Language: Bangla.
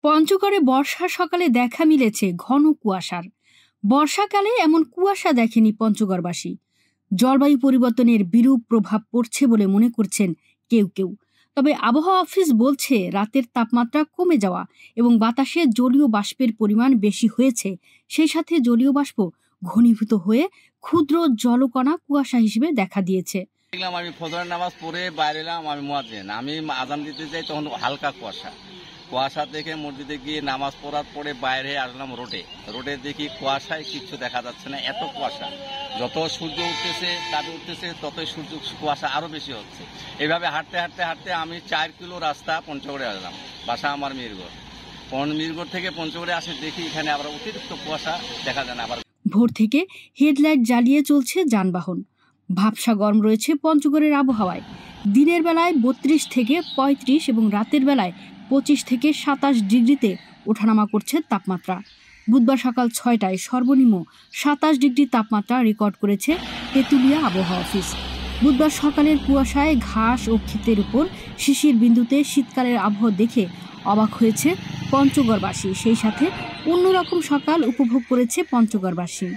পঞ্চগড়ে বর্ষার সকালে দেখা মিলেছে ঘন কুয়াশার। বর্ষাকালে এমন কুয়াশা দেখেনি পঞ্চগড়বাসী। জলবায়ু পরিবর্তনের বিরূপ প্রভাব পড়ছে বলে মনে করছেন কেউ কেউ। তবে আবহাওয়া অফিস বলছে রাতের তাপমাত্রা কমে যাওয়া এবং বাতাসে জলীয় বাষ্পের পরিমাণ বেশি হয়েছে, সেই সাথে জলীয় বাষ্প ঘনীভূত হয়ে ক্ষুদ্র জলকণা কুয়াশা হিসেবে দেখা দিয়েছে। আমি ফজরের নামাজ পড়ে বাইরে এলাম, আমি মুয়াজ্জিন, আমি আজান দিতে যাই, তখন হালকা কুয়াশা দেখে মসজিদে গিয়ে নামাজ পড়ার পরে বাইরে আসলাম রোডে দেখি কুয়াশায় কিচ্ছু দেখা যাচ্ছে না, এত কুয়াশা। যত সূর্য উঠতেছে ততই কুয়াশা আরো বেশি হচ্ছে। এইভাবে হাঁটতে হাঁটতে হাঁটতে আমি 4 কিলো রাস্তা পঞ্চগড়ে আসলাম। বাসা আমার মিরগড় থেকে পঞ্চগড়ে আসে, দেখি এখানে আবার অতিরিক্ত কুয়াশা দেখা যায় না। আবার ভোর থেকে হেডলাইট জ্বালিয়ে চলছে যানবাহন। ভাবসা গরম রয়েছে পঞ্চগড়ের আবহাওয়ায়। দিনের বেলায় 32 থেকে 35 এবং রাতের বেলায় 25 থেকে 27 ডিগ্রিতে ওঠানামা করছে তাপমাত্রা। বুধবার সকাল 6টায় সর্বনিম্ন 27 ডিগ্রি তাপমাত্রা রেকর্ড করেছে তেঁতুলিয়া আবহাওয়া অফিস। বুধবার সকালের কুয়াশায় ঘাস ও ক্ষেতের উপর শিশির বিন্দুতে শীতকালের আবহাওয়া দেখে অবাক হয়েছে পঞ্চগড়বাসী। সেই সাথে অন্যরকম সকাল উপভোগ করেছে পঞ্চগড়বাসী।